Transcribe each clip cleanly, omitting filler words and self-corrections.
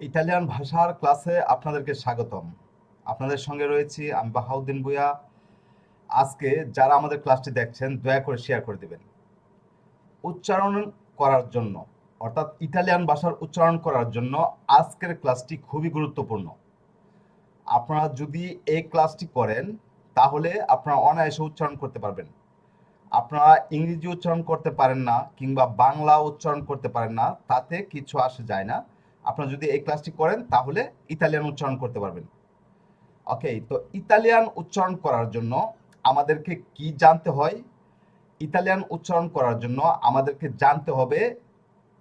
Italian ভাষার ক্লাসে আপনাদেরকে স্বাগতম। আপনাদের সঙ্গে রয়েছি আমি বাহাউদ্দিন ভূঁইয়া। আজকে যারা আমাদের ক্লাসটি দেখছেন দয়া করে শেয়ার করে দিবেন। উচ্চারণ করার জন্য অর্থাৎ ইতালিয়ান ভাষার উচ্চারণ করার জন্য আজকের ক্লাসটি খুবই গুরুত্বপূর্ণ। আপনারা যদি এই ক্লাসটি করেন তাহলে আপনারা অনায়াসে উচ্চারণ করতে পারবেন। আপনারা ইংরেজি উচ্চারণ করতে পারেন না কিংবা বাংলা উচ্চারণ করতে পারেন না, তাতে কিছু আসে যায় না। আপনারা যদি এই ক্লাসটি করেন তাহলে ইতালিয়ান উচ্চারণ করতে পারবেন। ওকে, তো ইতালিয়ান উচ্চারণ করার জন্য আমাদেরকে কি জানতে হয়? ইতালিয়ান উচ্চারণ করার জন্য আমাদেরকে জানতে হবে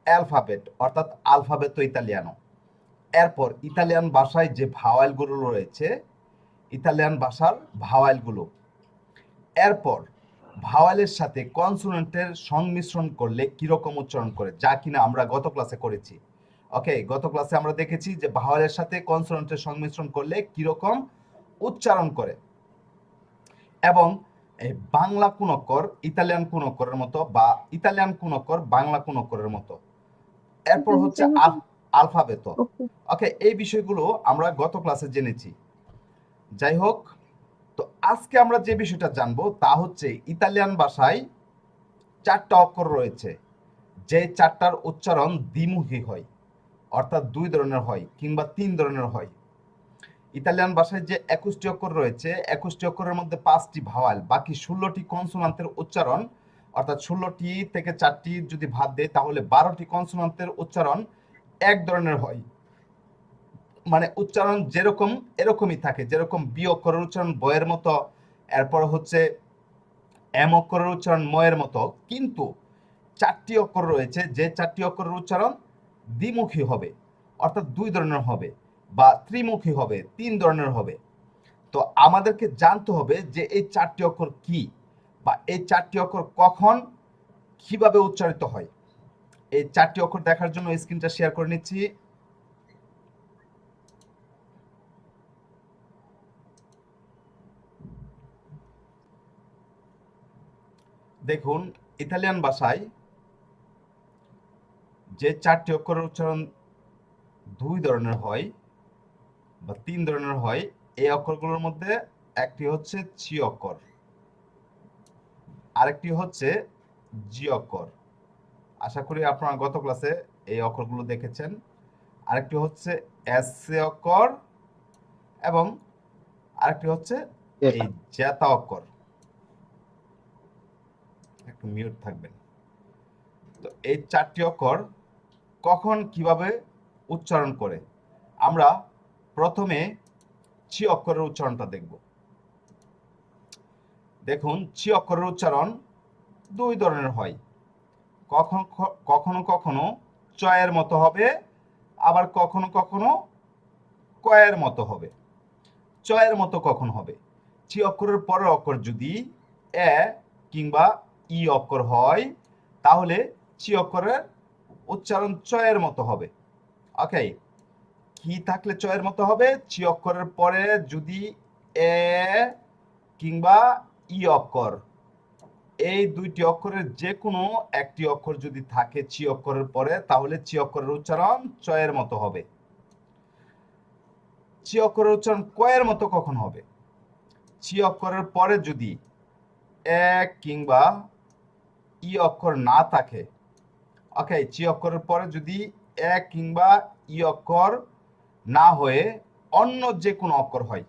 অ্যালফাবেট অর্থাৎ আলফাবেতো ইতালিয়ানো। এরপর ইতালিয়ান ভাষায় যে ভাওয়ালগুলো রয়েছে, ইতালিয়ান ভাষার ভাওয়ালগুলো। এরপর ভাওয়ালের সাথে কনসোনেন্টের সংমিশ্রণ করলে কিরকম উচ্চারণ করে, যা কিনা আমরা গত ক্লাসে করেছি। ওকে, গত ক্লাসে আমরা দেখেছি যে ভাওয়ালের সাথে কনসোনেন্টের সংমিশ্রণ করলে কিরকম উচ্চারণ করে, এবং এই বাংলা কোন অক্ষর ইতালিয়ান কোন অক্ষরের মতো বা ইতালিয়ান কোন অক্ষর বাংলা কোন অক্ষরের মতো। এরপর হচ্ছে আলফাবেত। ওকে, এই বিষয়গুলো আমরা গত ক্লাসে জেনেছি। যাই হোক, তো আজকে আমরা যে বিষয়টা জানবো তা হচ্ছে ইতালিয়ান ভাষায় 4টা অক্ষর রয়েছে, যে 4টার উচ্চারণ দ্বিমুখী হয়, অর্থাৎ 2 ধরনের হয় কিংবা 3 ধরনের হয়। ইতালিয়ান ভাষায় যে 21টি অক্ষর রয়েছে, 21টি অক্ষরের মধ্যে 5টি ভাওয়াল, বাকি 16টি কনসোনান্টের উচ্চারণ, অর্থাৎ 16টি থেকে 4টি যদি ভাগ দেয় তাহলে 12টি কনসোনান্টের উচ্চারণ এক ধরনের হয়। মানে উচ্চারণ যেরকম এরকমই থাকে, যেরকম বি অক্ষরের উচ্চারণ বয়ের মতো, এরপর হচ্ছে এম অক্ষরের উচ্চারণ ময়ের মতো, কিন্তু 4টি অক্ষর রয়েছে যে 4টি অক্ষরের উচ্চারণ দ্বিমুখী হবে, অর্থাৎ 2 ধরনের হবে, বা ত্রিমুখী হবে, 3 ধরনের হবে। তো আমাদেরকে জানতে হবে যে এই 4টি অক্ষর কি, বা এই 4টি অক্ষর কখন কিভাবে উচ্চারিত হয়। এই 4টি অক্ষর দেখার জন্য স্ক্রিনটা শেয়ার করে নিচ্ছি। দেখুন, ইতালিয়ান ভাষায় যে 4টি অক্ষরের উচ্চারণ 2 ধরনের হয় বা 3 ধরনের হয়, এই অক্ষরগুলোর মধ্যে একটি হচ্ছে চি অক্ষর, আরেকটি হচ্ছে জি অক্ষর। আশা করি আপনারা গত ক্লাসে এই অক্ষরগুলো দেখেছেন। আরেকটি হচ্ছে এস অক্ষর এবং আরেকটি হচ্ছে এই জেতা অক্ষর। একটু মিউট থাকবেন। তো এই 4টি অক্ষর কখন কিভাবে উচ্চারণ করে, আমরা প্রথমে চি অক্ষরের উচ্চারণটা দেখব। দেখুন, চি অক্ষরের উচ্চারণ 2 ধরনের হয়। কখনো কখনো কখনো চয়ের মতো হবে, আবার কখনো কখনো কয়ের মতো হবে। চয়ের মতো কখন হবে? চি অক্ষরের পরের অক্ষর যদি এ কিংবা ই অক্ষর হয় তাহলে চি অক্ষরের উচ্চারণ চয়ের মতো হবে। ওকে, কি থাকলে চয়ের মতো হবে? চি অক্ষরের পরে যদি এ কিংবা ই অক্ষর, এই 2টি অক্ষরের যে কোনো একটি অক্ষর যদি থাকে চি অক্ষরের পরে, তাহলে চি অক্ষরের উচ্চারণ চয়ের মতো হবে। চি অক্ষরের উচ্চারণ কয়ের মতো কখন হবে? চি অক্ষরের পরে যদি এ কিংবা ই অক্ষর না থাকে, ওকে, চি অক্ষরের পরে যদি এ কিংবা ই অক্ষর না হয়ে অন্য যে কোনো অক্ষর হয়,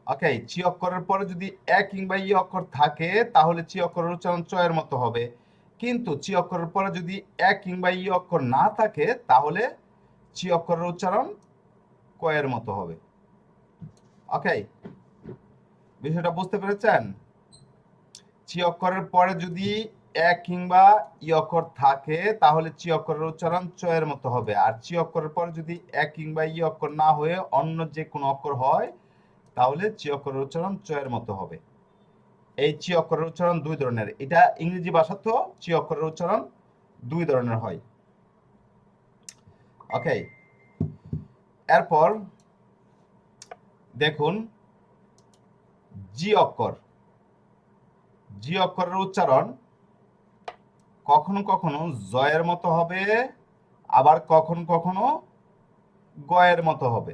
ওকে, চি অক্ষরের পরে যদি এ কিংবা ই অক্ষর থাকে তাহলে চি অক্ষরের উচ্চারণ চয়ের মতো হবে। কিন্তু চি অক্ষরের পরে যদি এ কিংবা ই অক্ষর না থাকে তাহলে চি অক্ষরের উচ্চারণ কয়ের মতো হবে। ওকে, বিষয়টা বুঝতে পেরেছেন? চি অক্ষরের পরে যদি এ কিংবা ই অক্ষর থাকে তাহলে চি অক্ষরের উচ্চারণ চয়ের মতো হবে, আর চি অক্ষরের পরে যদি এ কিংবা ই অক্ষর না হয়ে অন্য যে কোনো অক্ষর হয় তাহলে চি অক্ষরের উচ্চারণ চয়ের মতো হবে। এই চি অক্ষরের উচ্চারণ 2 ধরনের। এটা ইংরেজি ভাষাতেও চি অক্ষরের উচ্চারণ 2 ধরনের হয়। ওকে, এরপর দেখুন জি অক্ষর। জি অক্ষরের উচ্চারণ কখনো কখনো জয়ের মতো হবে, আবার কখনো কখনো গয়ের মতো হবে।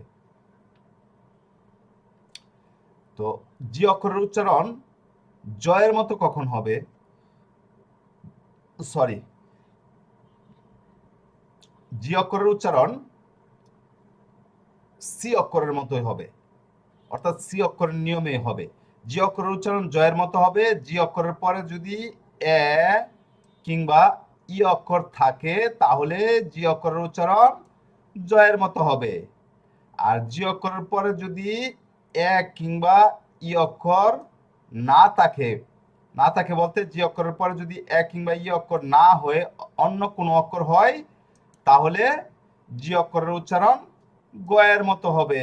তো জি অক্ষরের উচ্চারণ জয়ের মতো কখন হবে? সরি, জি অক্ষরের উচ্চারণ সি অক্ষরের মতোই হবে, অর্থাৎ সি অক্ষরের নিয়মে হবে। জি অক্ষরের উচ্চারণ জয়ের মতো হবে। জি অক্ষরের পরে যদি এ কিংবা ই অক্ষর থাকে তাহলে জি অক্ষরের উচ্চারণ জয়ের মতো হবে। আর জি অক্ষরের পরে যদি এ কিংবা ই অক্ষর না থাকে, না থাকে বলতে জি অক্ষরের পরে যদি এ কিংবা ই অক্ষর না হয়ে অন্য কোনো অক্ষর হয় তাহলে জি অক্ষরের উচ্চারণ গয়ের মতো হবে।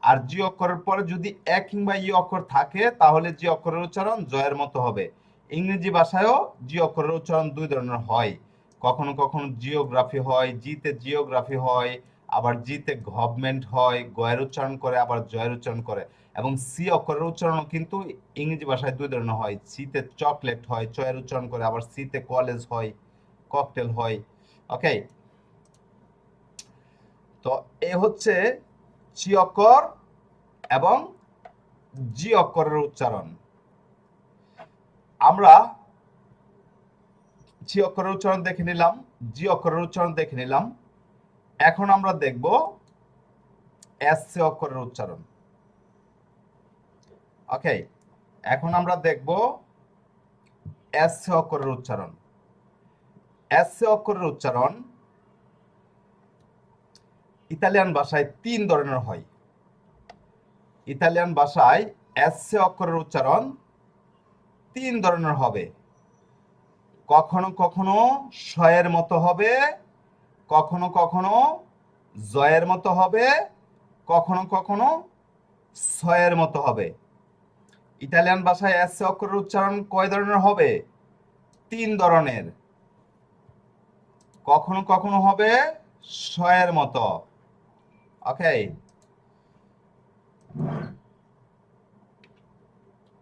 আর জি অক্ষরের পরে যদি এ কিংবা ই অক্ষর থাকে তাহলে জি অক্ষরের উচ্চারণ জয়ের মতো হবে। ইংরেজি ভাষায়ও জি অক্ষরের উচ্চারণ দুই ধরনের হয়, কখনো কখনো জিওগ্রাফি হয়, জিতে জিওগ্রাফি হয়, আবার জিতে গভর্নমেন্ট হয়, গয়ের উচ্চারণ করে আবার জয়ের উচ্চারণ করে। এবং সি অক্ষরের উচ্চারণও কিন্তু ইংরেজি ভাষায় দুই ধরনের হয়, সিতে চকলেট হয় চয়ের উচ্চারণ করে, আবার সিতে কলেজ হয় ককটেল হয়। ওকে, তো এ হচ্ছে চি অক্ষর এবং জি অক্ষরের উচ্চারণ। আমরা চি অক্ষরের উচ্চারণ দেখে নিলাম, জি অক্ষরের উচ্চারণ দেখে নিলাম। এখন আমরা দেখব এস সি অক্ষরের উচ্চারণ। ওকে, এখন আমরা দেখব এস সি অক্ষরের উচ্চারণ। এস সি অক্ষরের উচ্চারণ ইতালিয়ান ভাষায় তিন ধরনের হয়। ইতালিয়ান ভাষায় এস সি অক্ষরের উচ্চারণ তিন ধরনের হবে। কখনো কখনো শয়ের মতো হবে, কখনো কখনো জয়ের মতো হবে, কখনো কখনো ছয়ের মতো হবে। ইতালিয়ান ভাষায় এস অক্ষরের উচ্চারণ কয় ধরনের হবে? তিন ধরনের। কখনো কখনো হবে শয়ের মতো। ওকে,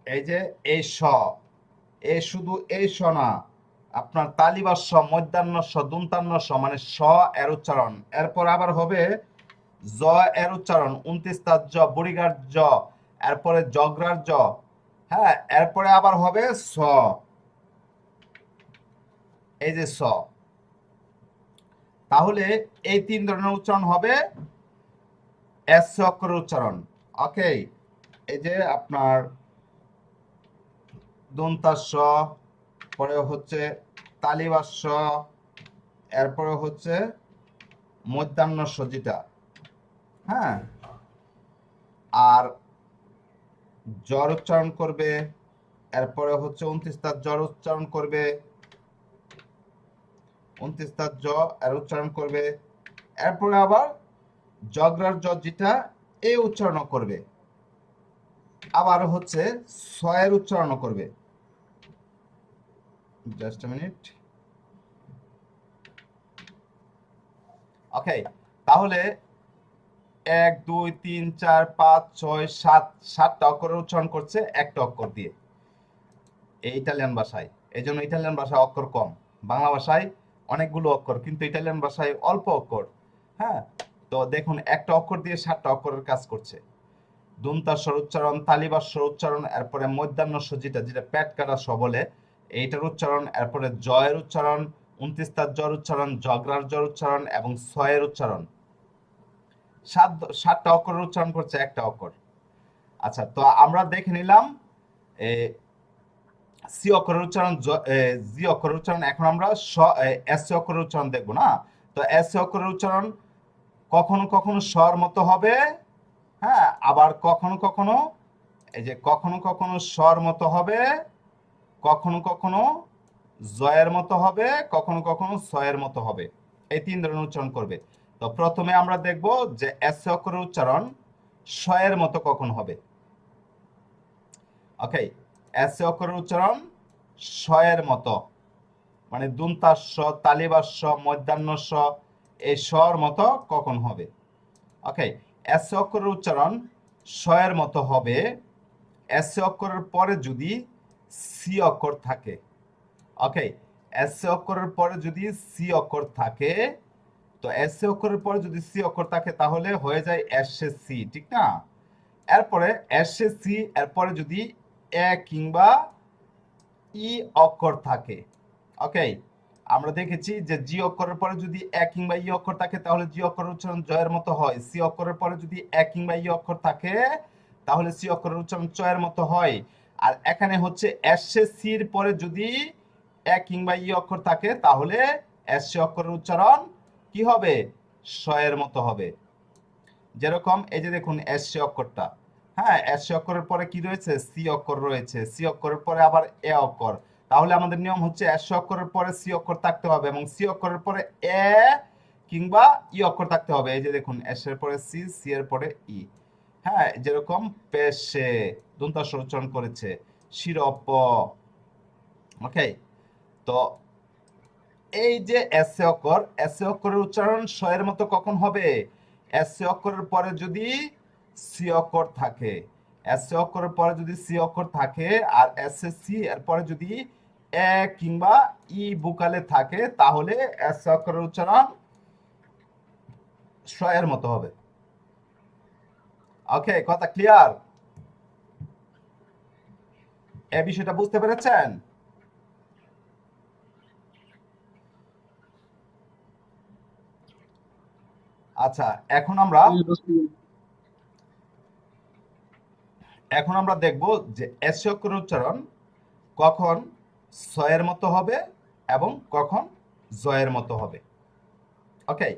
এই যে এই স, এ শুধু এই স না, আপনার তালিবাস মধ্যাহ্ন স দন্তান্ন স মানে স এর উচ্চারণ। এরপর আবার হবে জ এর উচ্চারণ, 29 তার জ, বুড়িগার জ, এরপরে জগরার জ। হ্যাঁ, এরপরে আবার হবে স, এই যে স। তাহলে এই তিন ধরনের উচ্চারণ হবে এস অক্ষরের উচ্চারণ। ওকে, এই যে আপনার দন্তাস স, পরে হচ্ছে তালিবাস স, এরপরে হচ্ছে মধ্যাহ্ন স যেটা, হ্যাঁ, আর জ্বর উচ্চারণ করবে, এরপরে হচ্ছে 29 তার জ্বর উচ্চারণ করবে, 29 তার জ এর উচ্চারণ করবে, এরপরে আবার জগরার জ যেটা এই উচ্চারণ করবে, আবার হচ্ছে ছয়ের উচ্চারণ করবে। Just a minute. ওকে, তাহলে 1 2 3 4 5 6 7, 7টা অক্ষরের উচ্চারণ করছে একটা অক্ষর দিয়ে এই ইতালিয়ান ভাষায়। এই জন্য ইতালিয়ান ভাষায় অক্ষর কম, বাংলা ভাষায় অনেকগুলো অক্ষর, কিন্তু ইতালিয়ান ভাষায় অল্প অক্ষর। হ্যাঁ, তো দেখুন একটা অক্ষর দিয়ে 7টা অক্ষরের কাজ করছে। দন্তাস্বর উচ্চারণ, তালিবাস্বর উচ্চারণ, এরপরে মধ্যাহ্ন স যেটা যেটা পেট কাটা স বলে এইটার উচ্চারণ, এরপরে জয়ের উচ্চারণ, 29 তার জ্বর উচ্চারণ, জগরার জ্বর উচ্চারণ এবং ছয়ের উচ্চারণ। 7টা অক্ষরের উচ্চারণ করছে একটা অক্ষর। আচ্ছা, তো আমরা দেখে নিলাম সি অক্ষরের উচ্চারণ, জি অক্ষরের উচ্চারণ। এখন আমরা এস অক্ষরের উচ্চারণ দেখবো না? তো এস অক্ষরের উচ্চারণ কখনো কখনো স্বর মতো হবে, হ্যাঁ, আবার কখনো কখনো এই যে কখনো কখনো স্বর মতো হবে, কখনো কখনো জয়ের মতো হবে, কখনো কখনো ছয়ের মতো হবে। এই তিন ধরনের উচ্চারণ করবে। তো প্রথমে আমরা দেখব যে এস অক্ষরের উচ্চারণ শয়ের মতো কখন হবে। ওকে, এস অক্ষরের উচ্চারণ শয়ের মতো, মানে দুন্তাস স, তালিবাস স, মধ্যাহ্ন স, এই স্বর মতো কখন হবে। ওকে, এস অক্ষরের উচ্চারণ শয়ের মতো হবে এস অক্ষরের পরে যদি সি অক্ষর থাকে। ওকে, এস অক্ষরের পরে যদি সি অক্ষর থাকে তো এস সি অক্ষরের পরে যদি সি অক্ষর থাকে তাহলে হয়ে যায় এস এ সি, ঠিক না? এরপরে এস এ সি এরপরে যদি এ কিংবা ই অক্ষর থাকে, ওকে, আমরা দেখেছি যে জি অক্ষরের পরে যদি এ কিংবা ই অক্ষর থাকে তাহলে জি অক্ষরের উচ্চারণ জয়ের মতো হয়, সি অক্ষরের পরে যদি এ কিংবা ই অক্ষর থাকে তাহলে সি অক্ষরের উচ্চারণ চয়ের মতো হয়। আর এখানে হচ্ছে এস এ সির পরে যদি এ কিংবা ই অক্ষর থাকে তাহলে এস সি অক্ষরের উচ্চারণ কি হবে? শয়ের মতো হবে। যেরকম এই যে দেখুন এস সি অক্ষরটা, হ্যাঁ, এস সি অক্ষরের পরে কি রয়েছে? সি অক্ষর রয়েছে, সি অক্ষরের পরে আবার এ অক্ষর, তাহলে আমাদের নিয়ম হচ্ছে এস সি অক্ষরের পরে সি অক্ষর থাকতে হবে এবং সি অক্ষরের পরে এ কিংবা ই অক্ষর থাকতে হবে। এই যে দেখুন এস এর পরে সি, সি এর পরে ই, হ্যাঁ, যেরকম পেশে দন্তাস উচ্চারণ করেছে, শিরপ, ওকে। তো এই যে এস এ অক্ষর, এস এ অক্ষরের উচ্চারণ শ এর মতো কখন হবে? এস এ অক্ষরের পরে যদি সি অক্ষর থাকে, এস এ অক্ষরের পরে যদি সি অক্ষর থাকে আর এস এ সি এর পরে যদি এ কিংবা ই বুকালে থাকে তাহলে এস এ অক্ষরের উচ্চারণ শ এর মতো হবে। ওকে, কথা ক্লিয়ার? এই বিষয়টা বুঝতে পেরেছেন? আচ্ছা, এখন আমরা দেখব যে এস অক্ষরের উচ্চারণ কখন ছয়ের মতো হবে এবং কখন জয়ের মতো হবে। ওকে,